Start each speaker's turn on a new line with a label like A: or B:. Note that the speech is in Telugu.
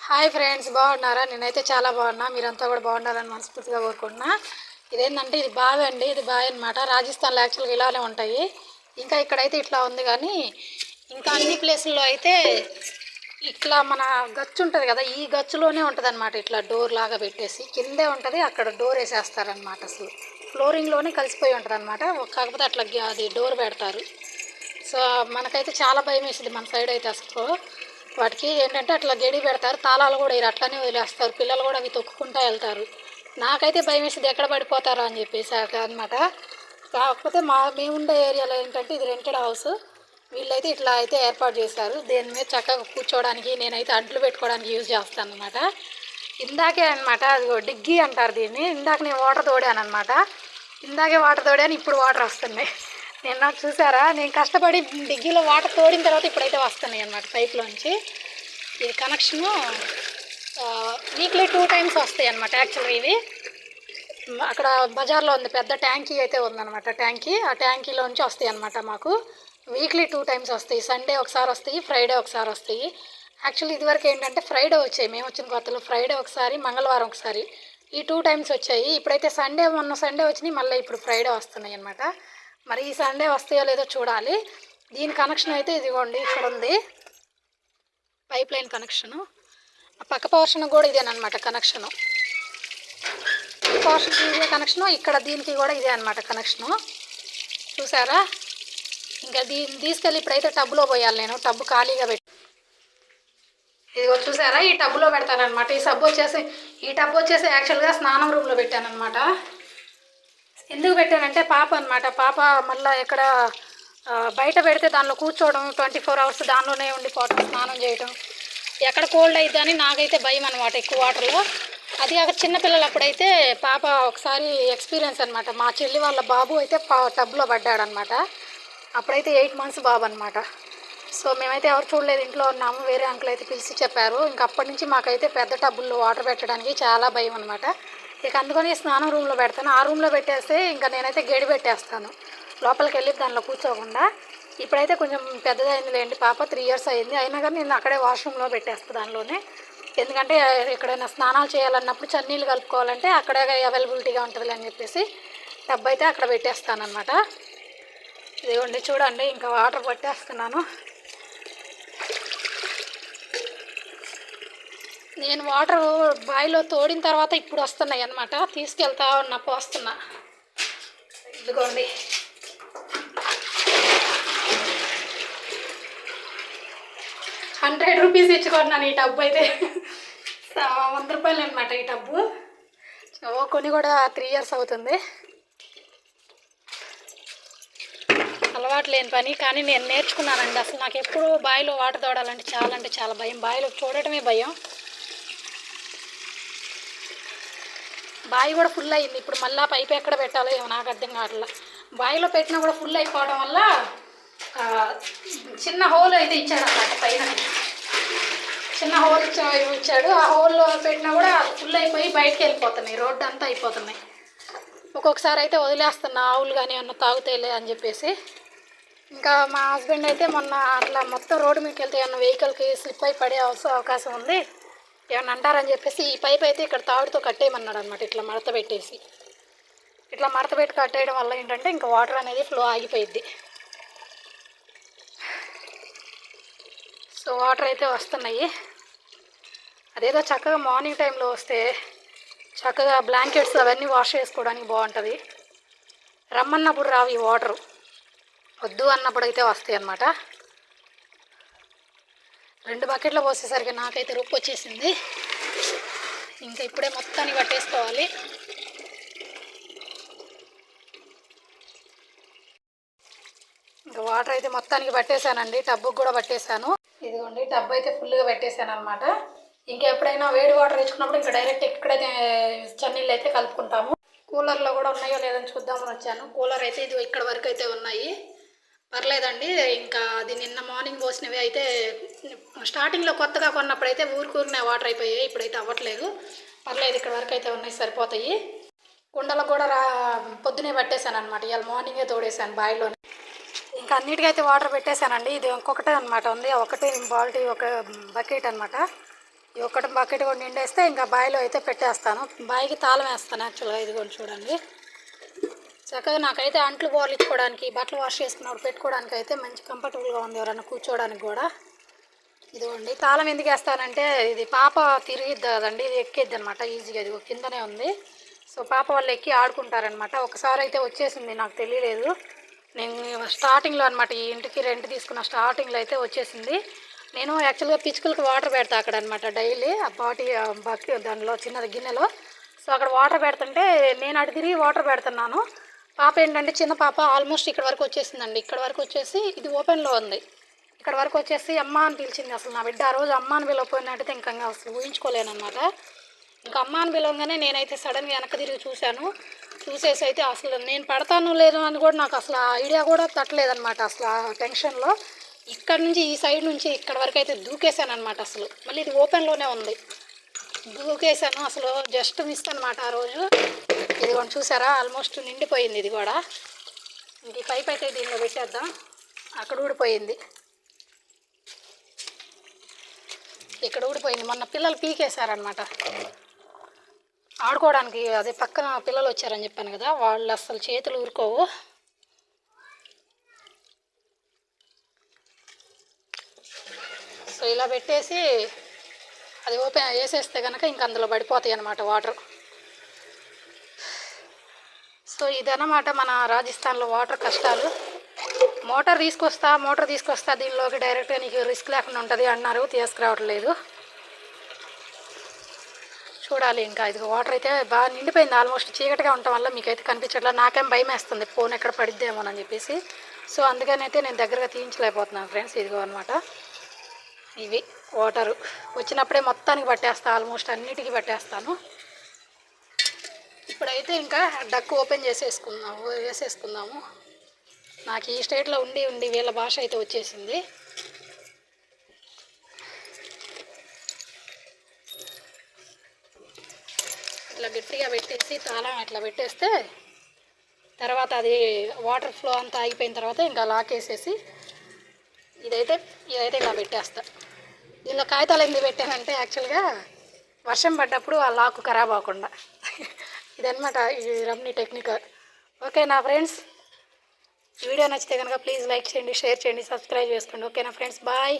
A: హాయ్ ఫ్రెండ్స్, బాగున్నారా? నేనైతే చాలా బాగున్నా. మీరంతా కూడా బాగుండాలని మనస్ఫూర్తిగా కోరుకుంటున్నా. ఇదేంటంటే ఇది బావి అండి, ఇది బావి అనమాట. రాజస్థాన్లో యాక్చువల్గా ఇలానే ఉంటాయి. ఇంకా ఇక్కడైతే ఇట్లా ఉంది, కానీ ఇంకా అన్ని ప్లేసుల్లో అయితే ఇట్లా మన గచ్చు ఉంటుంది కదా, ఈ గచ్చులోనే ఉంటుంది అనమాట. ఇట్లా డోర్ లాగా పెట్టేసి కిందే ఉంటుంది, అక్కడ డోర్ వేసేస్తారనమాట. అసలు ఫ్లోరింగ్లోనే కలిసిపోయి ఉంటుంది అనమాట. కాకపోతే అట్లా అది డోర్ పెడతారు. సో మనకైతే చాలా భయం వేసింది మన సైడ్ అయితే. అసలు వాటికి ఏంటంటే అట్లా గడి పెడతారు, తాళాలు కూడా ఇలా అట్లనే వదిలేస్తారు. పిల్లలు కూడా అవి తొక్కుకుంటూ వెళ్తారు. నాకైతే భయం వేసింది, ఎక్కడ పడిపోతారో అని చెప్పేసి అనమాట. కాకపోతే మేము ఉండే ఏరియాలో ఏంటంటే ఇది రెంటెడ్ హౌస్. వీళ్ళైతే ఇట్లా అయితే ఏర్పాటు చేశారు. దేని మీద చక్కగా కూర్చోవడానికి, నేనైతే అంట్లు పెట్టుకోవడానికి యూజ్ చేస్తాను అనమాట. ఇందాకే అనమాట, అది డిగ్గీ అంటారు దీన్ని. ఇందాక నేను వాటర్ తోడాను అనమాట. ఇందాకే వాటర్ తోడాను, ఇప్పుడు వాటర్ వస్తున్నాయి. నేను నాకు చూసారా, నేను కష్టపడి డిగ్గీలో వాటర్ తోడిన తర్వాత ఇప్పుడైతే వస్తున్నాయి అనమాట పైప్లోంచి. ఇది కనెక్షను వీక్లీ 2 times వస్తాయి అనమాట. యాక్చువల్గా ఇవి అక్కడ బజార్లో ఉంది, పెద్ద ట్యాంకీ అయితే ఉందన్నమాట. ఆ ట్యాంకీలోంచి వస్తాయి అనమాట. మాకు వీక్లీ 2 times వస్తాయి. సండే ఒకసారి వస్తాయి, ఫ్రైడే ఒకసారి వస్తాయి. యాక్చువల్లీ ఇదివరకు ఏంటంటే ఫ్రైడే వచ్చాయి, మేము వచ్చిన కొత్తలో. ఫ్రైడే ఒకసారి, మంగళవారం ఒకసారి, ఈ 2 times వచ్చాయి. ఇప్పుడైతే మొన్న సండే వచ్చినాయి, మళ్ళీ ఇప్పుడు ఫ్రైడే వస్తున్నాయి అనమాట. మరి ఈ సండే వస్తాయో లేదో చూడాలి. దీని కనెక్షన్ అయితే ఇదిగోండి, ఇక్కడ ఉంది పైప్ లైన్ కనెక్షను. ఆ పక్క పోర్షన్ కూడా ఇదేనమాట కనెక్షను. ఈ పోర్షన్కి ఇదే కనెక్షను, ఇక్కడ దీనికి కూడా ఇదే అనమాట కనెక్షను. చూసారా? ఇంకా దీన్ని తీసుకెళ్ళి ఇప్పుడైతే టబ్లో పోయాలి. నేను టబ్బు ఖాళీగా పెట్టి, ఇదిగో చూసారా, ఈ టబ్లో పెడతానమాట. ఈ టబ్ వచ్చేసి యాక్చువల్గా స్నానం రూమ్లో పెట్టానమాట. ఎందుకు పెట్టానంటే పాప అనమాట. పాప మళ్ళీ ఎక్కడ బయట పెడితే దానిలో కూర్చోవడం, 24 hours దానిలోనే ఉండిపోవడం, స్నానం చేయడం, ఎక్కడ కోల్డ్ అయిద్దని నాకైతే భయం అనమాట ఎక్కువ వాటర్లో. అది కాక చిన్నపిల్లలు అప్పుడైతే పాప ఒకసారి ఎక్స్పీరియన్స్ అనమాట. మా చెల్లి వాళ్ళ బాబు అయితే టబ్లో పడ్డాడనమాట. అప్పుడైతే 8 months బాబు అనమాట. సో మేమైతే ఎవరు చూడలేదు, ఇంట్లో ఉన్నాము. వేరే అంకుల్ అయితే పిలిచి చెప్పారు. ఇంక అప్పటి నుంచి మాకైతే పెద్ద టబ్బుల్లో వాటర్ పెట్టడానికి చాలా భయం అనమాట. ఇక అందుకని స్నానం రూమ్లో పెడతాను. ఆ రూమ్లో పెట్టేస్తే ఇంకా నేనైతే గడి పెట్టేస్తాను, లోపలికి వెళ్ళి దానిలో కూర్చోకుండా. ఇప్పుడైతే కొంచెం పెద్దదైంది లేండి, పాప 3 years అయింది. అయినా కానీ నేను అక్కడే వాష్రూమ్లో పెట్టేస్తాను దానిలోనే. ఎందుకంటే ఎక్కడైనా స్నానాలు చేయాలన్నప్పుడు చన్నీళ్ళు కలుపుకోవాలంటే అక్కడే అవైలబిలిటీగా ఉంటుంది అని చెప్పేసి టబ్ అయితే అక్కడ పెట్టేస్తానమాట. ఇదిగోండి చూడండి, ఇంకా వాటర్ పట్టేస్తున్నాను. నేను వాటర్ బావిలో తోడిన తర్వాత ఇప్పుడు వస్తున్నాయి అన్నమాట. తీసుకెళ్తా ఉన్నా, పోస్తున్నా. ఇదిగోండి, ₹100 ఇచ్చుకున్నాను ఈ టబ్బు అయితే. 100 రూపాయలు అనమాట ఈ టబ్బు. కొని కూడా 3 years అవుతుంది. అలవాటు లేని పని, కానీ నేను నేర్చుకున్నానండి. అసలు నాకు ఎప్పుడు బావిలో వాటర్ తోడాలంటే చాలా భయం. బావిలో చూడటమే భయం. బావి కూడా ఫుల్ అయింది. ఇప్పుడు మళ్ళీ పైపు ఎక్కడ పెట్టాలో ఏమో నాకు అర్థం కావట్లా. బావిలో పెట్టినా కూడా ఫుల్ అయిపోవడం వల్ల చిన్న హోల్ అయితే ఇచ్చాడు అన్నమాట. పైన చిన్న హోల్ ఇచ్చాడు. ఆ హోల్లో పెట్టినా కూడా ఫుల్ అయిపోయి బయటకు వెళ్ళిపోతున్నాయి, రోడ్డు అంతా అయిపోతున్నాయి. ఒక్కొక్కసారి అయితే వదిలేస్తున్నా, ఆవులు కానీ ఏమన్నా తాగుతాయిలే అని చెప్పేసి. ఇంకా మా హస్బెండ్ అయితే మొన్న అట్లా మొత్తం రోడ్డు మీదకి వెళ్తే ఏమన్నా వెహికల్కి స్లిప్ అయి పడే అవకాశం ఉంది, ఏమన్నా అంటారని చెప్పేసి ఈ పైప్ అయితే ఇక్కడ తాడుతో కట్టేయమన్నాడు అనమాట. ఇట్లా మడత పెట్టి కట్టేయడం వల్ల ఏంటంటే ఇంకా వాటర్ అనేది ఫ్లో ఆగిపోయిద్ది. సో వాటర్ అయితే వస్తున్నాయి. అదేదో చక్కగా మార్నింగ్ టైంలో వస్తే చక్కగా బ్లాంకెట్స్ అవన్నీ వాష్ చేసుకోవడానికి బాగుంటుంది. రమ్మన్నప్పుడు రావు ఈ వాటరు, వద్దు అన్నప్పుడు అయితే వస్తాయి అన్నమాట. 2 buckets పోసేసరికి నాకైతే రొప్పు వచ్చేసింది. ఇంకా ఇప్పుడే మొత్తాన్ని పట్టేసుకోవాలి. ఇంకా వాటర్ అయితే మొత్తానికి పట్టేశానండి, టబ్బుకి కూడా పట్టేశాను. ఇదిగోండి, టబ్ అయితే ఫుల్గా పెట్టేశాను అనమాట. ఇంకా ఎప్పుడైనా వేడి వాటర్ తెచ్చుకున్నప్పుడు ఇంకా డైరెక్ట్ ఇక్కడైతే చన్నీళ్ళు అయితే కలుపుకుంటాము. కూలర్లో కూడా ఉన్నాయో లేదని చూద్దామని వచ్చాను. కూలర్ అయితే ఇది ఇక్కడ వరకు అయితే ఉన్నాయి, పర్లేదండి. ఇంకా అది నిన్న మార్నింగ్ పోసినవి అయితే స్టార్టింగ్లో కొత్తగా కొన్నప్పుడు అయితే ఊరికూరినే వాటర్ అయిపోయాయి. ఇప్పుడైతే అవ్వట్లేదు, పర్లేదు, ఇక్కడ వరకు అయితే ఉన్నాయి, సరిపోతాయి. కుండలకు కూడా పొద్దునే పట్టేశాను అనమాట. ఇవాళ మార్నింగే తోడేశాను బావిలోనే. ఇంకా అన్నిటికైతే వాటర్ పెట్టేశానండి. ఇది ఇంకొకటే అనమాట ఉంది, ఒకటే బాల్టీ, ఒక బకెట్ అనమాట. ఈ ఒక్కటి బకెట్ కూడా నిండేస్తే ఇంకా బావిలో అయితే పెట్టేస్తాను. బావికి తాళం వేస్తాను యాక్చువల్గా. ఇదిగోండి చూడండి, చక్కగా నాకైతే అంట్లు బోర్లించుకోవడానికి, బట్టలు వాష్ చేసుకున్నప్పుడు పెట్టుకోవడానికి అయితే మంచి కంఫర్టబుల్గా ఉంది, ఎవరన్నా కూర్చోవడానికి కూడా. ఇదిగోండి తాళం ఎందుకు వేస్తానంటే ఇది పాప తిరిగిద్ది కదండి, ఇది ఎక్కిద్ది అనమాట ఈజీగా. ఇది కిందనే ఉంది, సో పాప వాళ్ళు ఎక్కి ఆడుకుంటారనమాట. ఒకసారి అయితే వచ్చేసింది, నాకు తెలియలేదు. నేను స్టార్టింగ్లో అనమాట ఈ ఇంటికి రెంట్ తీసుకున్న స్టార్టింగ్లో అయితే వచ్చేసింది. నేను యాక్చువల్గా పిచ్చుకలకు వాటర్ పెడతా అక్కడ అనమాట డైలీ, ఆ బకెట్ దానిలో చిన్నది గిన్నెలో. సో అక్కడ వాటర్ పెడుతుంటే నేను అటు తిరిగి వాటర్ పెడుతున్నాను. పాప ఏంటంటే చిన్న పాప ఆల్మోస్ట్ ఇక్కడ వరకు వచ్చేసిందండి. ఇక్కడ వరకు వచ్చేసి ఇది ఓపెన్లో ఉంది, ఇక్కడ వరకు వచ్చేసి అమ్మ అని పిలిచింది. అసలు నా బిడ్డ ఆ రోజు అమ్మ అని పిలవపోయినట్టయితే ఇంకా అసలు ఊహించుకోలేనమాట. ఇంకా అమ్మ అని పిలవగానే నేనైతే సడన్గా వెనక్కి తిరిగి చూశాను. చూసేసి అయితే అసలు నేను పడతాను లేదు అని కూడా నాకు అసలు ఆ ఐడియా కూడా తట్టలేదనమాట. అసలు ఆ టెన్షన్లో ఇక్కడ నుంచి ఈ సైడ్ నుంచి ఇక్కడ వరకు అయితే దూకేశాను అనమాట. అసలు మళ్ళీ ఇది ఓపెన్లోనే ఉంది, దూకేశాను. అసలు జస్ట్ మిస్ అనమాట ఆ రోజు. ఇది కూడా చూసారా, ఆల్మోస్ట్ నిండిపోయింది ఇది కూడా. ఇంక ఈ పైప్ అయితే దీనిలో పెట్టేద్దాం. అక్కడ ఊడిపోయింది, ఇక్కడ ఊడిపోయింది. మొన్న పిల్లలు పీకేశారనమాట ఆడుకోవడానికి. అదే పక్కన పిల్లలు వచ్చారని చెప్పాను కదా, వాళ్ళు అసలు చేతులు ఊరుకోవు. సో ఇలా పెట్టేసి అది ఓపెన్ వేసేస్తే కనుక ఇంక అందులో పడిపోతాయి అన్నమాట వాటర్. సో ఇదన్నమాట మన రాజస్థాన్లో వాటర్ కష్టాలు. మోటార్ తీసుకొస్తా దీనిలోకి డైరెక్ట్గా నీకు రిస్క్ లేకుండా ఉంటుంది అన్నారు, తీసుకురావట్లేదు. చూడాలి ఇంకా. ఇది వాటర్ అయితే బాగా నిండిపోయింది, ఆల్మోస్ట్ చీకటిగా ఉండటం వల్ల మీకైతే కనిపించట్లేదు. నాకేం భయం వేస్తుంది ఫోన్ ఎక్కడ పడిద్దేమోనని చెప్పేసి. సో అందుకనైతే నేను దగ్గరగా తీయించలేకపోతున్నాను ఫ్రెండ్స్. ఇదిగో అనమాట ఇవి వాటరు. వచ్చినప్పుడే మొత్తానికి పట్టేస్తా, ఆల్మోస్ట్ అన్నిటికీ పట్టేస్తాను. ఇప్పుడైతే ఇంకా డక్ ఓపెన్ వేసేసుకుందాము. నాకు ఈ స్టేట్లో ఉండి వీళ్ళ భాష అయితే వచ్చేసింది. ఇట్లా గట్టిగా పెట్టేసి తాళం ఇట్లా పెట్టేస్తే తర్వాత అది వాటర్ ఫ్లో అంతా ఆగిపోయిన తర్వాత ఇంకా లాక్ వేసేసి ఇదైతే ఇలా పెట్టేస్తా. దీనిలో కాగితాలు ఎందుకు పెట్టానంటే యాక్చువల్గా వర్షం పడ్డప్పుడు ఆ లాక్ ఖరాబ్ అవ్వకుండా. ఇదనమాట ఈ రమ్ని టెక్నిక్. ఓకేనా ఫ్రెండ్స్, వీడియో నచ్చితే కనుక ప్లీజ్ లైక్ చేయండి, షేర్ చేయండి, సబ్స్క్రైబ్ చేసుకోండి. ఓకేనా ఫ్రెండ్స్, బాయ్.